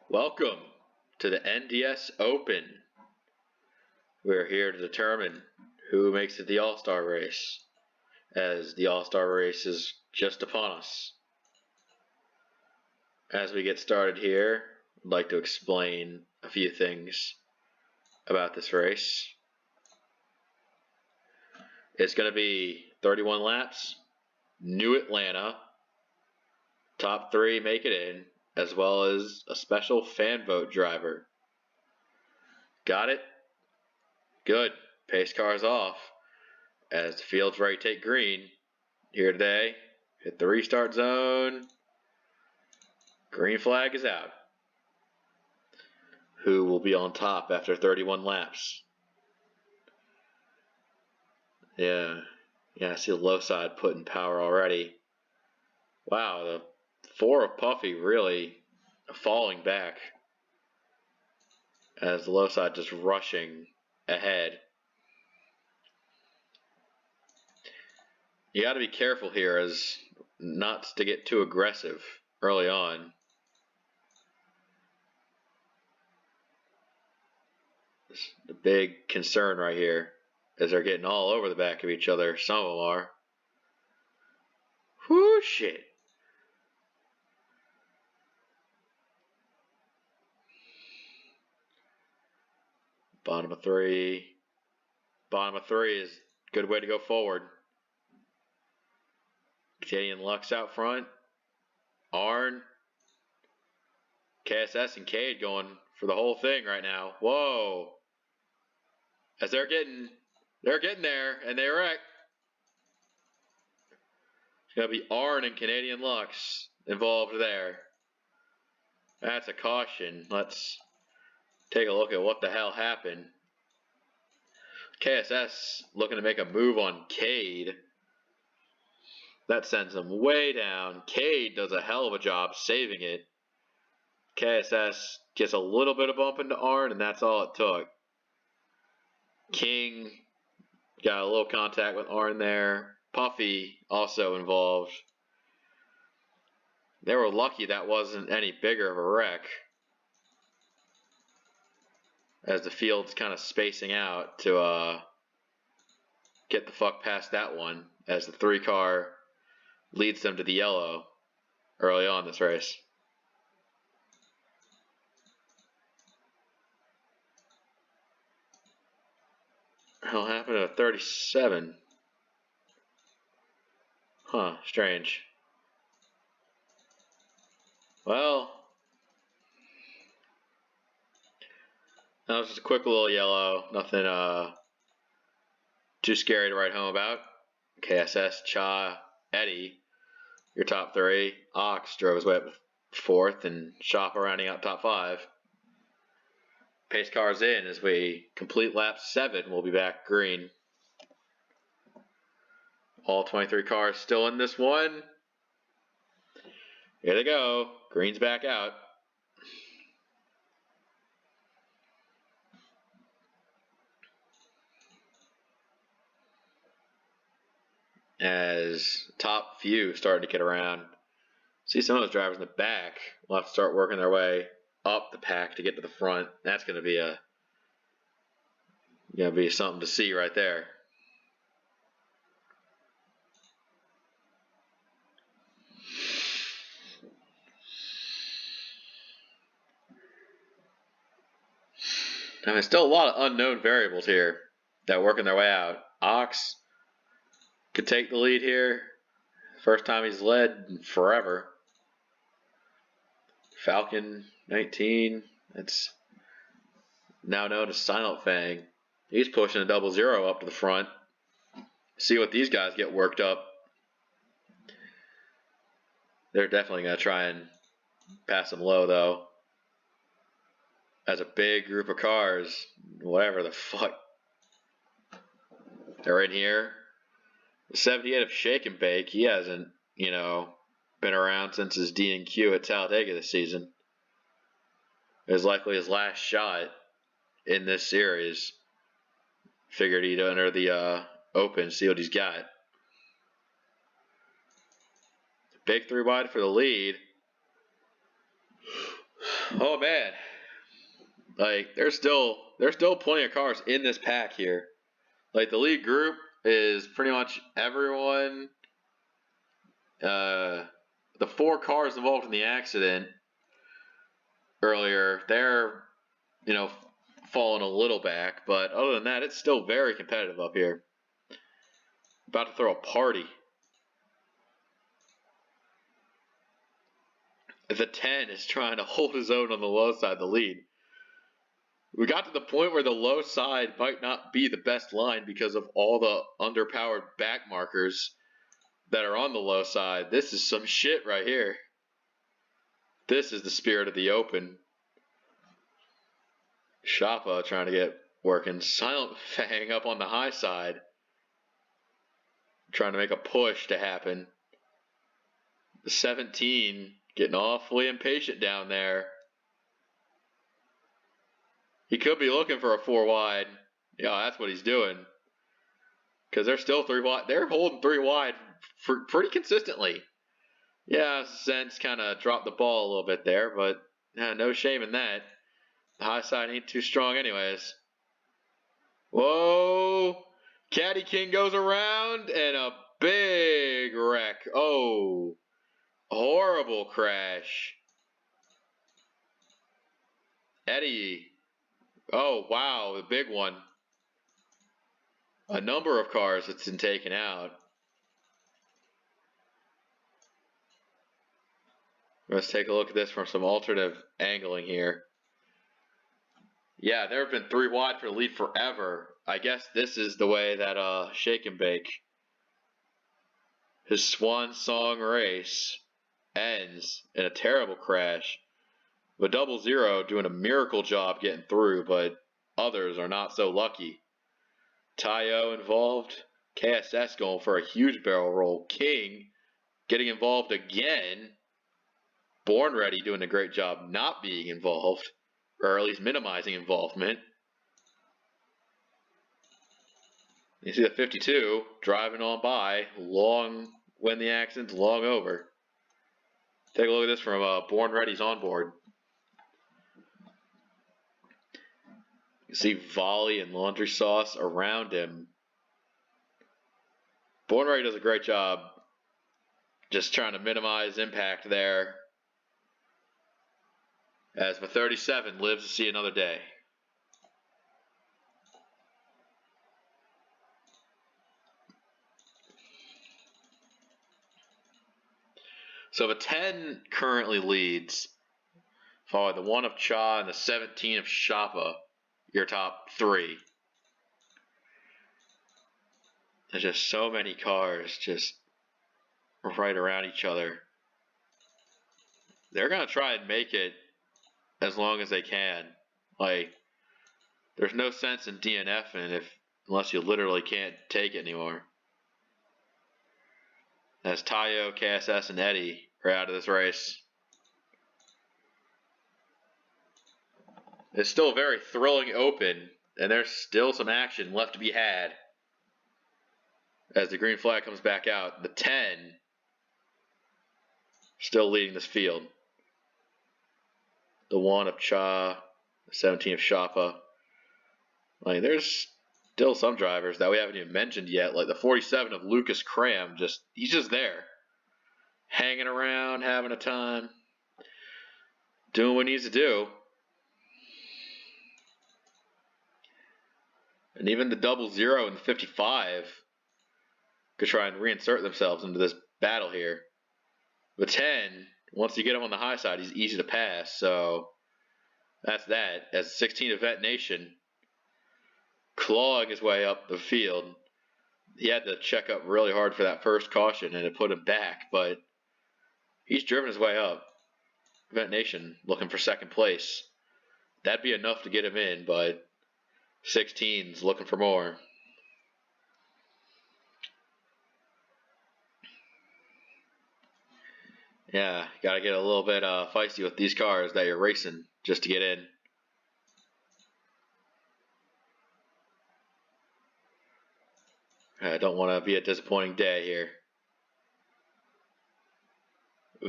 Welcome to the NDS Open. We're here to determine who makes it the All-Star race, as the All-Star race is just upon us. As we get started here, I'd like to explain a few things about this race. It's going to be 31 laps, New Atlanta, top 3 make it in, as well as a special fan vote driver. Got it? Good. Pace cars off as the field's ready to take green. Here today, hit the restart zone. Green flag is out. Who will be on top after 31 laps? Yeah, I see the low side putting power already. Wow, the 4 of Puffy really falling back as the low side just rushing ahead. You got to be careful here as not to get too aggressive early on. The big concern right here is they're getting all over the back of each other. Some of them are. Whoo, shit. Bottom of 3. Bottom of 3 is a good way to go forward. Canadian Lux out front. Arn. KSS and Cade going for the whole thing right now. Whoa. As they're getting there, and they wreck. It's going to be Arn and Canadian Lux involved there. That's a caution. Let's take a look at what the hell happened. KSS looking to make a move on Cade. That sends him way down. Cade does a hell of a job saving it. KSS gets a little bit of bump into Arn, and that's all it took. King got a little contact with Arn there. Puffy also involved. They were lucky that wasn't any bigger of a wreck, as the field's kind of spacing out to get the fuck past that one, as the 3 car leads them to the yellow early on this race. Hell happened to 37? Huh, strange. Well, that was just a quick little yellow. Nothing too scary to write home about. KSS, Cha, Eddie, your top 3. Ox drove his way up 4th, and Shopper rounding out top 5. Pace cars in as we complete lap 7. We'll be back green. All 23 cars still in this one. Here they go. Green's back out. As top few starting to get around. See some of those drivers in the back will have to start working their way up the pack to get to the front. That's going to be something to see right there. I mean, still a lot of unknown variables here that are working their way out. Ox could take the lead here. First time he's led in forever. Falcon 19. It's now known as Silent Fang. He's pushing a 00 up to the front. See what these guys get worked up. They're definitely going to try and pass him low, though. As a big group of cars, whatever the fuck. They're in here. The 78 of Shake and Bake, he hasn't, been around since his D&Q at Talladega this season. It was likely his last shot in this series. Figured he'd enter the Open, see what he's got. Big 3 wide for the lead. Oh man, like there's still plenty of cars in this pack here. Like the lead group is pretty much everyone. The 4 cars involved in the accident earlier, they're falling a little back, but other than that, it's still very competitive up here. About to throw a party. The 10 is trying to hold his own on the low side of the lead. We got to the point where the low side might not be the best line because of all the underpowered back markers that are on the low side. This is some shit right here. This is the spirit of the Open. Shoppa trying to get working. Silent Fang up on the high side. Trying to make a push to happen. The 17 getting awfully impatient down there. He could be looking for a 4 wide. Yeah, that's what he's doing. Because they're still 3 wide. They're holding 3 wide for pretty consistently. Yeah, Sense kind of dropped the ball a little bit there, but no shame in that. The high side ain't too strong anyways. Whoa! Caddy King goes around and a big wreck. Oh, horrible crash. Eddie. Oh, wow, the big one. A number of cars that's been taken out. Let's take a look at this from some alternative angling here. Yeah, there have been 3 wide for the lead forever. I guess this is the way that Shake and Bake, his swan song race, ends in a terrible crash. The 00 doing a miracle job getting through, but others are not so lucky. Tayo involved. KSS going for a huge barrel roll. King getting involved again. Born Ready doing a great job not being involved, or at least minimizing involvement. You see the 52 driving on by, long when the accident's long over. Take a look at this from Born Ready's onboard. You see Volley and Laundry Sauce around him. Born Ready does a great job just trying to minimize impact there, as the 37 lives to see another day. So the 10 currently leads, followed by the 1 of Cha and the 17 of Shoppa, your top 3. There's just so many cars just right around each other. They're going to try and make it as long as they can. Like, there's no sense in DNFing unless you literally can't take it anymore. As Tayo, KSS, and Eddie are out of this race. It's still a very thrilling Open, and there's still some action left to be had. As the green flag comes back out, the 10 still leading this field. The 1 of Cha, the 17 of Shoppa. Like, there's still some drivers that we haven't even mentioned yet, like the 47 of Lucas Cram. He's just there, hanging around, having a time, doing what he needs to do. And even the 00 and the 55 could try and reinsert themselves into this battle here. The 10, once you get him on the high side, he's easy to pass. So that's that. As 16 Event Nation clawing his way up the field. He had to check up really hard for that first caution, and it put him back, but he's driven his way up. Event Nation looking for second place. That'd be enough to get him in, but 16's looking for more. Yeah, gotta get a little bit feisty with these cars that you're racing just to get in. I don't want to be a disappointing day here.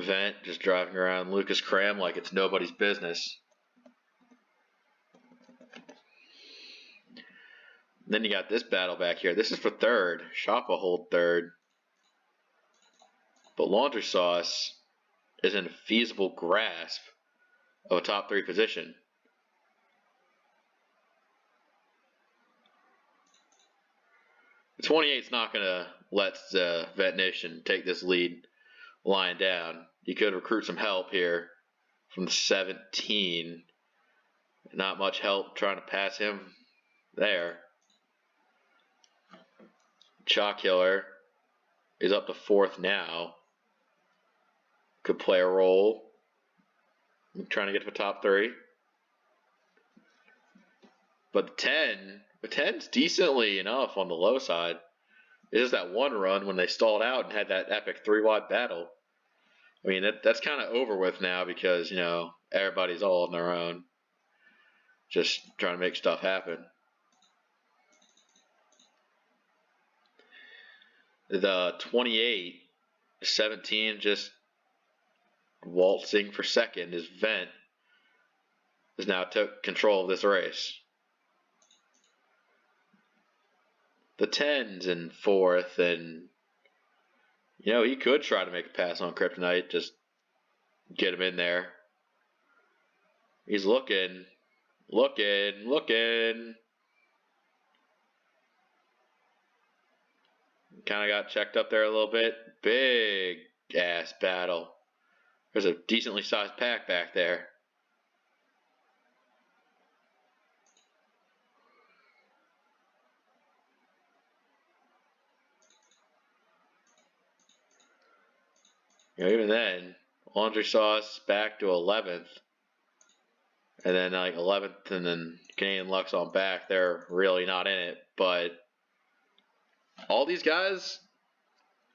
Vent just driving around Lucas Cram like it's nobody's business. Then you got this battle back here. This is for third. Shoppa hold third. But Laundry Sauce is in a feasible grasp of a top 3 position. The 28's not going to let Vet Nation take this lead lying down. You could recruit some help here from the 17. Not much help trying to pass him there. Chalk Killer is up to 4th now. Could play a role. I'm trying to get to the top 3. But the 10's decently enough on the low side. It is that one run when they stalled out and had that epic 3-wide battle. I mean, that's kind of over with now because, you know, everybody's all on their own. Just trying to make stuff happen. The 28, 17 just waltzing for second. His Vent has now took control of this race. The 10's in 4th, and you know, he could try to make a pass on Kryptonite, just get him in there. He's looking. Kind of got checked up there a little bit. Big ass battle. There's a decently sized pack back there. You know, even then, Laundry Sauce back to 11th. And then like 11th and then Canadian Lux on back. They're really not in it. But all these guys,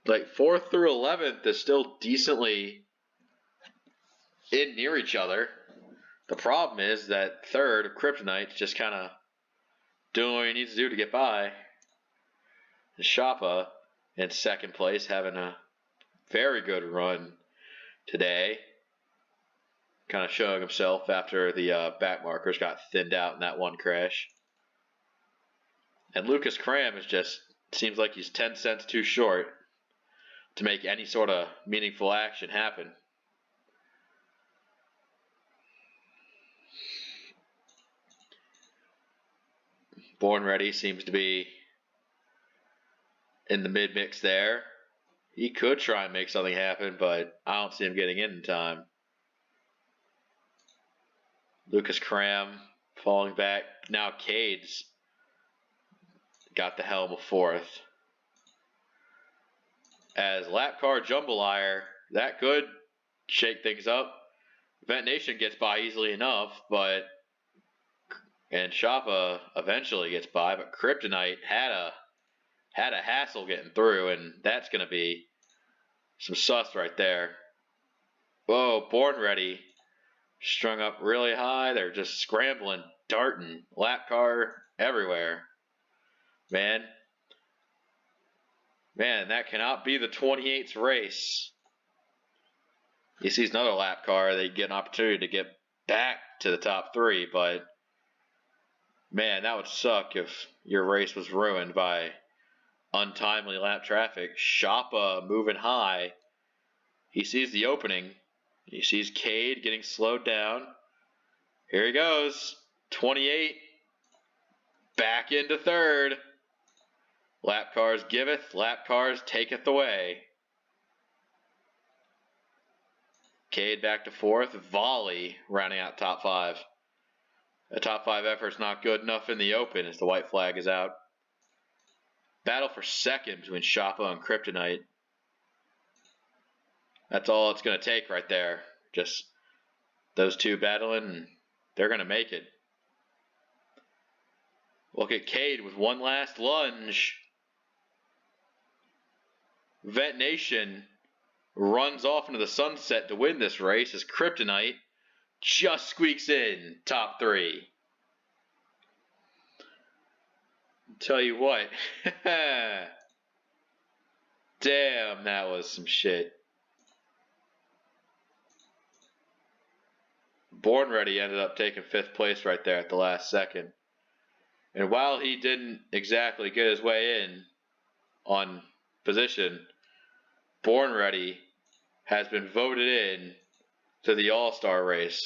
like 4th through 11th, is still decently in near each other. The problem is that 3rd, Kryptonite's just kind of doing what he needs to do to get by. And Shoppa in 2nd place, having a very good run today. Kind of showing himself after the back markers got thinned out in that one crash. And Lucas Cram is just, seems like he's 10 cents too short to make any sort of meaningful action happen. Born Ready seems to be in the mid-mix there. He could try and make something happen, but I don't see him getting in time. Lucas Cram falling back. Now Cade's got the helm of 4th. As lap car jambalaya, that could shake things up. Vent Nation gets by easily enough, and Shoppa eventually gets by, but Kryptonite had a hassle getting through, and that's going to be some sus right there. Whoa, Born Ready strung up really high. They're just scrambling, darting, lap car everywhere. Man, that cannot be the 28's race. He sees another lap car, they get an opportunity to get back to the top 3, but man, that would suck if your race was ruined by untimely lap traffic. Shoppa moving high. He sees the opening. He sees Cade getting slowed down. Here he goes. 28. Back into 3rd. Lap cars giveth, lap cars taketh away. Cade back to 4th. Volley rounding out top 5. A top 5 effort's not good enough in the open as the white flag is out. Battle for 2nd between Shoppa and Kryptonite. That's all it's going to take right there. Just those two battling, and they're going to make it. Look at Cade with one last lunge. Vent Nation runs off into the sunset to win this race as Kryptonite just squeaks in top 3. Tell you what. Damn, that was some shit. Born Ready ended up taking 5th place right there at the last second. And while he didn't exactly get his way in on position, Born Ready has been voted in to the All-Star race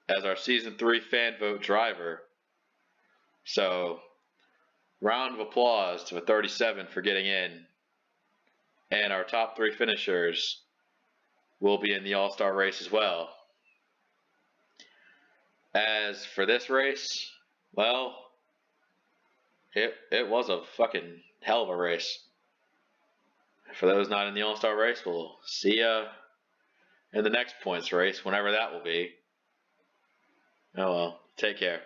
as our Season 3 fan vote driver. So, round of applause to a 37 for getting in. And our top 3 finishers will be in the All-Star race as well. As for this race, well, it was a fucking hell of a race. For those not in the All-Star race, we'll see ya in the next points race, whenever that will be. Oh well, take care.